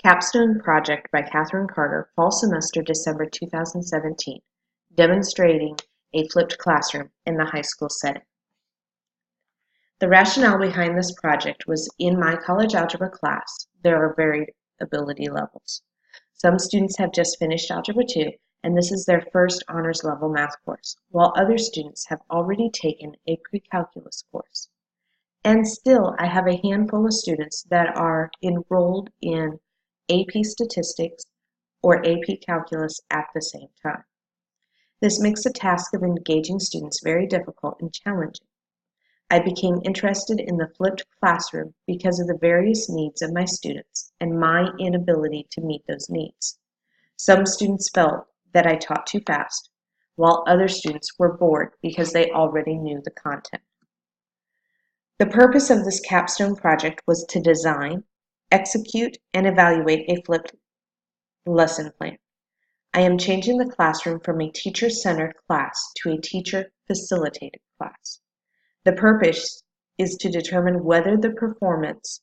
Capstone project by Catherine Carter, fall semester, December 2017, demonstrating a flipped classroom in the high school setting. The rationale behind this project was in my college algebra class, there are varied ability levels. Some students have just finished Algebra 2, and this is their first honors level math course, while other students have already taken a pre-calculus course. And still, I have a handful of students that are enrolled in AP Statistics or AP Calculus at the same time. This makes the task of engaging students very difficult and challenging. I became interested in the flipped classroom because of the various needs of my students and my inability to meet those needs. Some students felt that I taught too fast, while other students were bored because they already knew the content. The purpose of this capstone project was to design, execute, and evaluate a flipped lesson plan. I am changing the classroom from a teacher-centered class to a teacher-facilitated class. The purpose is to determine whether the performance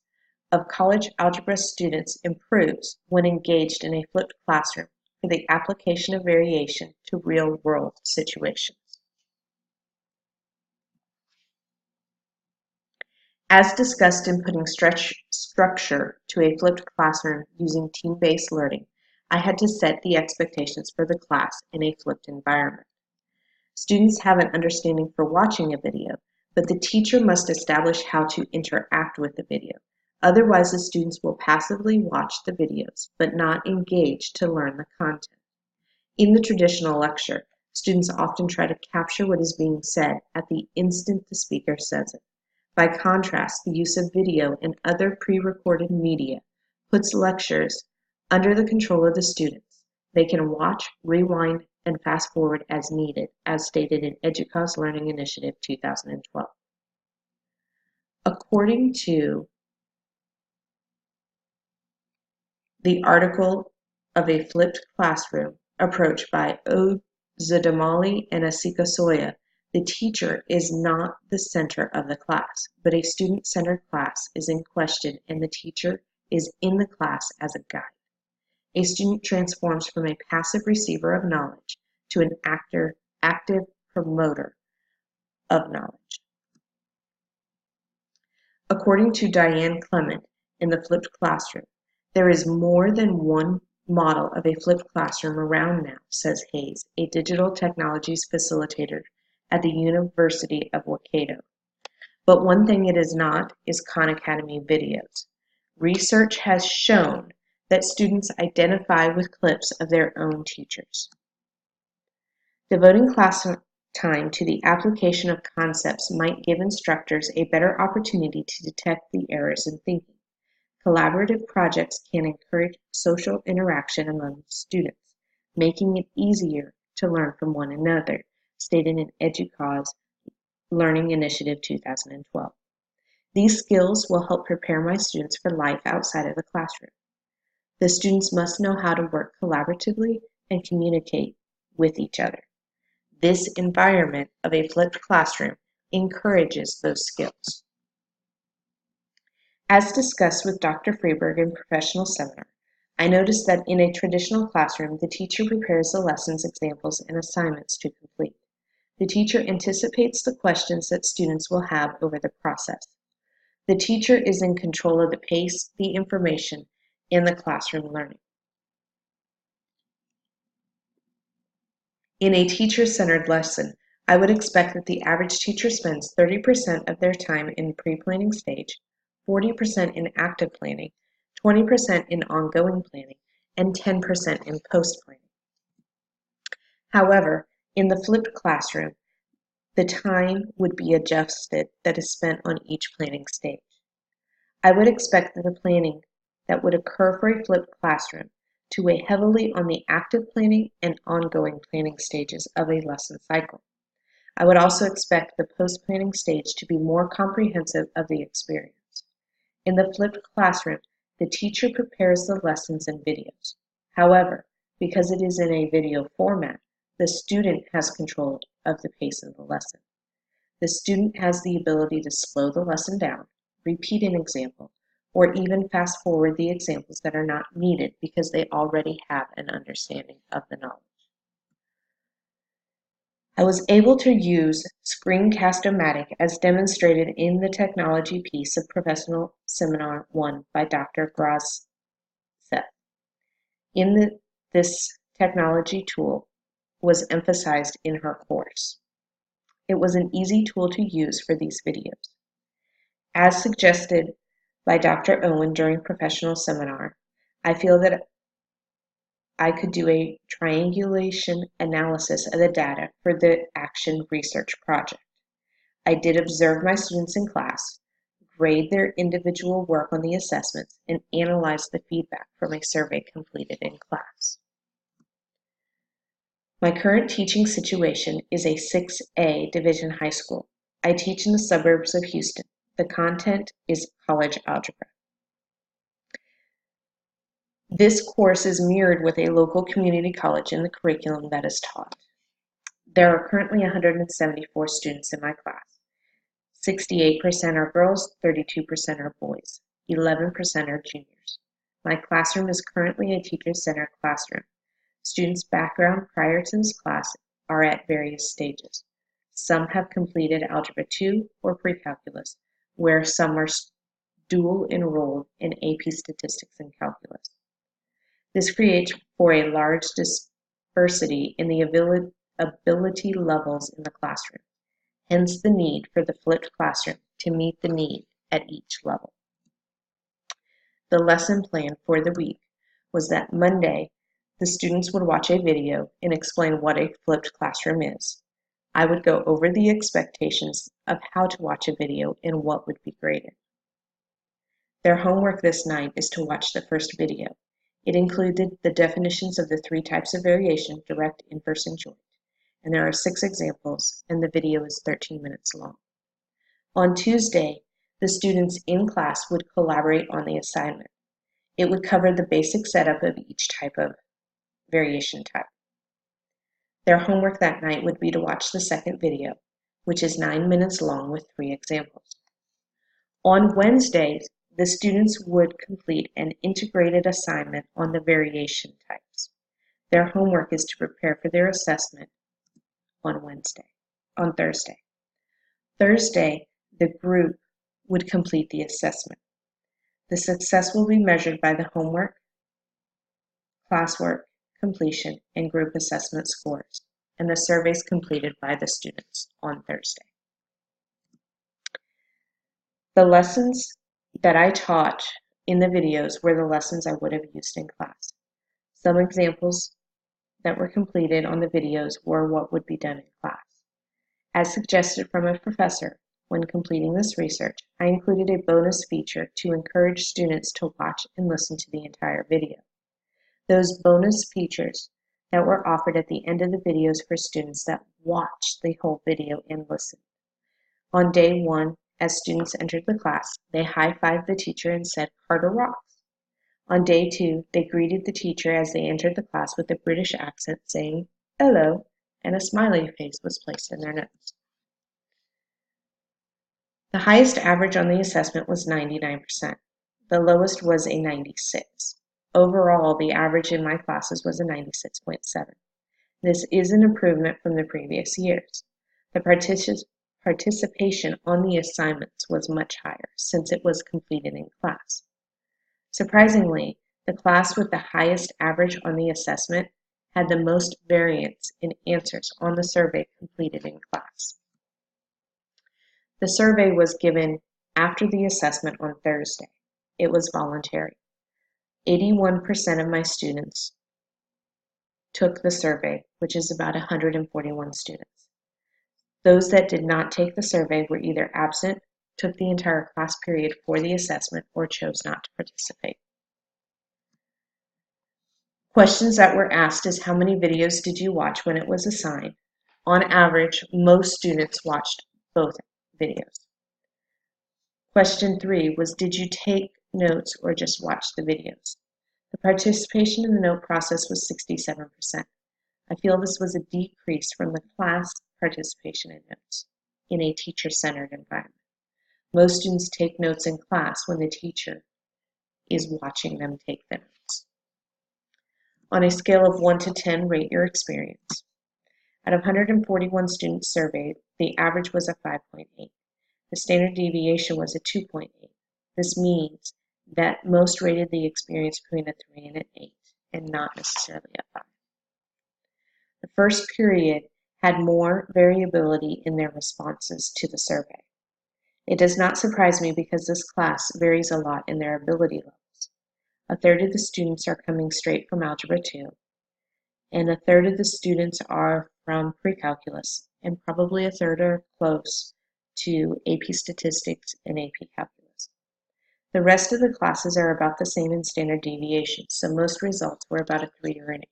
of college algebra students improves when engaged in a flipped classroom for the application of variation to real-world situations. As discussed in putting structure to a flipped classroom using team-based learning, I had to set the expectations for the class in a flipped environment. Students have an understanding for watching a video, but the teacher must establish how to interact with the video. Otherwise, the students will passively watch the videos, but not engage to learn the content. In the traditional lecture, students often try to capture what is being said at the instant the speaker says it. By contrast, the use of video and other pre-recorded media puts lectures under the control of the students. They can watch, rewind, and fast forward as needed, as stated in EDUCAUSE Learning Initiative 2012. According to the article of a flipped classroom approach by Ozadamali and Asikasoya, the teacher is not the center of the class, but a student-centered class is in question and the teacher is in the class as a guide. A student transforms from a passive receiver of knowledge to an active promoter of knowledge. According to Diane Clement in the flipped classroom, there is more than one model of a flipped classroom around now, says Hayes, a digital technologies facilitator at the University of Waikato. But one thing it is not is Khan Academy videos. Research has shown that students identify with clips of their own teachers. Devoting class time to the application of concepts might give instructors a better opportunity to detect the errors in thinking. Collaborative projects can encourage social interaction among students, making it easier to learn from one another, stated in EDUCAUSE Learning Initiative 2012. These skills will help prepare my students for life outside of the classroom. The students must know how to work collaboratively and communicate with each other. This environment of a flipped classroom encourages those skills. As discussed with Dr. Freeberg in Professional Seminar, I noticed that in a traditional classroom, the teacher prepares the lessons, examples, and assignments to complete. The teacher anticipates the questions that students will have over the process. The teacher is in control of the pace, the information, and the classroom learning. In a teacher-centered lesson, I would expect that the average teacher spends 30% of their time in pre-planning stage, 40% in active planning, 20% in ongoing planning, and 10% in post-planning. However, in the flipped classroom, the time would be adjusted that is spent on each planning stage. I would expect that the planning that would occur for a flipped classroom to weigh heavily on the active planning and ongoing planning stages of a lesson cycle. I would also expect the post-planning stage to be more comprehensive of the experience. In the flipped classroom, the teacher prepares the lessons and videos. However, because it is in a video format, the student has control of the pace of the lesson. The student has the ability to slow the lesson down, repeat an example, or even fast forward the examples that are not needed because they already have an understanding of the knowledge. I was able to use Screencast-O-Matic as demonstrated in the technology piece of Professional Seminar 1 by Dr. Grosset. This technology tool was emphasized in her course. It was an easy tool to use for these videos. As suggested by Dr. Owen during Professional Seminar, I feel that I could do a triangulation analysis of the data for the Action Research Project. I did observe my students in class, grade their individual work on the assessments, and analyze the feedback from a survey completed in class. My current teaching situation is a 6A Division high school. I teach in the suburbs of Houston. The content is college algebra. This course is mirrored with a local community college in the curriculum that is taught. There are currently 174 students in my class. 68% are girls, 32% are boys, 11% are juniors. My classroom is currently a teacher-centered classroom. Students' background prior to this class are at various stages. Some have completed Algebra 2 or Pre-Calculus, where some are dual enrolled in AP Statistics and Calculus. This creates for a large diversity in the ability levels in the classroom, hence the need for the flipped classroom to meet the need at each level. The lesson plan for the week was that Monday, the students would watch a video and explain what a flipped classroom is. I would go over the expectations of how to watch a video and what would be graded. Their homework this night is to watch the first video. It included the definitions of the 3 types of variation: direct, inverse, and joint. And there are 6 examples, and the video is 13 minutes long. On Tuesday, the students in class would collaborate on the assignment. It would cover the basic setup of each type of variation type. Their homework that night would be to watch the second video, which is 9 minutes long with 3 examples. On Wednesdays, the students would complete an integrated assignment on the variation types. Their homework is to prepare for their assessment on Thursday. Thursday, the group would complete the assessment. The success will be measured by the homework, classwork completion, and group assessment scores, and the surveys completed by the students on Thursday. The lessons that I taught in the videos were the lessons I would have used in class. Some examples that were completed on the videos were what would be done in class. As suggested from a professor, when completing this research, I included a bonus feature to encourage students to watch and listen to the entire video. Those bonus features that were offered at the end of the videos for students that watched the whole video and listened. On day 1, as students entered the class, they high-fived the teacher and said, "Carter rocks." On day 2, they greeted the teacher as they entered the class with a British accent saying, "Hello," and a smiley face was placed in their notes. The highest average on the assessment was 99%. The lowest was a 96. Overall, the average in my classes was a 96.7. This is an improvement from the previous years. The participation on the assignments was much higher since it was completed in class. Surprisingly, the class with the highest average on the assessment had the most variance in answers on the survey completed in class. The survey was given after the assessment on Thursday. It was voluntary. 81% of my students took the survey, which is about 141 students. Those that did not take the survey were either absent, took the entire class period for the assessment, or chose not to participate. Questions that were asked is how many videos did you watch when it was assigned? On average, most students watched both videos. Question 3 was, did you take notes or just watch the videos? The participation in the note process was 67%. I feel this was a decrease from the class participation in notes in a teacher-centered environment. Most students take notes in class when the teacher is watching them take the notes. On a scale of 1 to 10, rate your experience. Out of 141 students surveyed, the average was a 5.8. The standard deviation was a 2.8. This means that most rated the experience between a 3 and an 8, and not necessarily a 5. The first period had more variability in their responses to the survey. It does not surprise me because this class varies a lot in their ability levels. A third of the students are coming straight from Algebra 2, and a third of the students are from pre-calculus, and probably a third are close to AP Statistics and AP Calculus. The rest of the classes are about the same in standard deviation, so most results were about a 3 or an 8.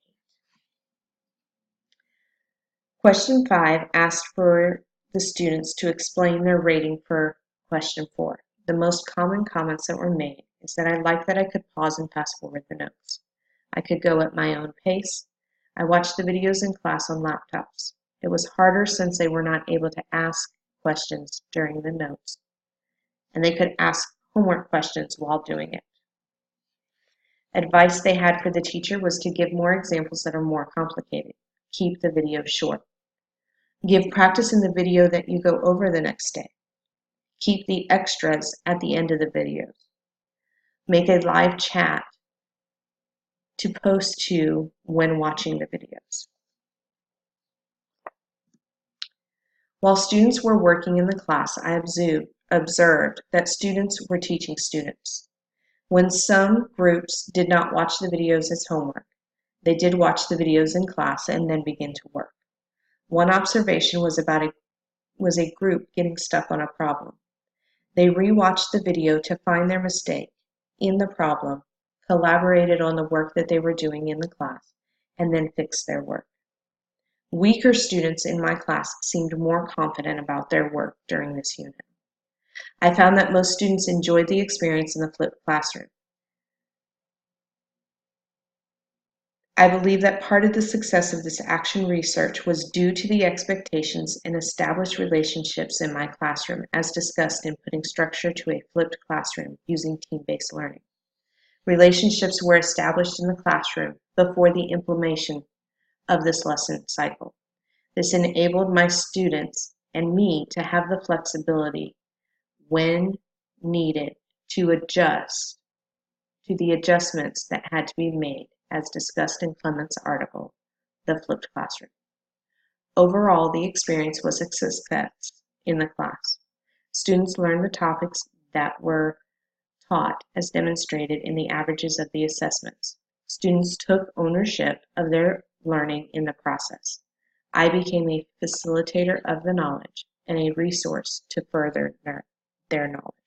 Question 5 asked for the students to explain their rating for question 4. The most common comments that were made is that I like that I could pause and fast forward the notes. I could go at my own pace. I watched the videos in class on laptops. It was harder since they were not able to ask questions during the notes, and they could ask homework questions while doing it. Advice they had for the teacher was to give more examples that are more complicated. Keep the video short. Give practice in the video that you go over the next day. Keep the extras at the end of the videos. Make a live chat to post to when watching the videos. While students were working in the class, I observed that students were teaching students. When some groups did not watch the videos as homework, they did watch the videos in class and then begin to work. One observation was a group getting stuck on a problem. They rewatched the video to find their mistake in the problem, collaborated on the work that they were doing in the class, and then fixed their work. Weaker students in my class seemed more confident about their work during this unit. I found that most students enjoyed the experience in the flipped classroom. I believe that part of the success of this action research was due to the expectations and established relationships in my classroom, as discussed in putting structure to a flipped classroom using team-based learning. Relationships were established in the classroom before the implementation of this lesson cycle. This enabled my students and me to have the flexibility when needed to adjust to the adjustments that had to be made, as discussed in Clement's article, The Flipped Classroom. Overall, the experience was a success in the class. Students learned the topics that were taught as demonstrated in the averages of the assessments. Students took ownership of their learning in the process. I became a facilitator of the knowledge and a resource to further their knowledge.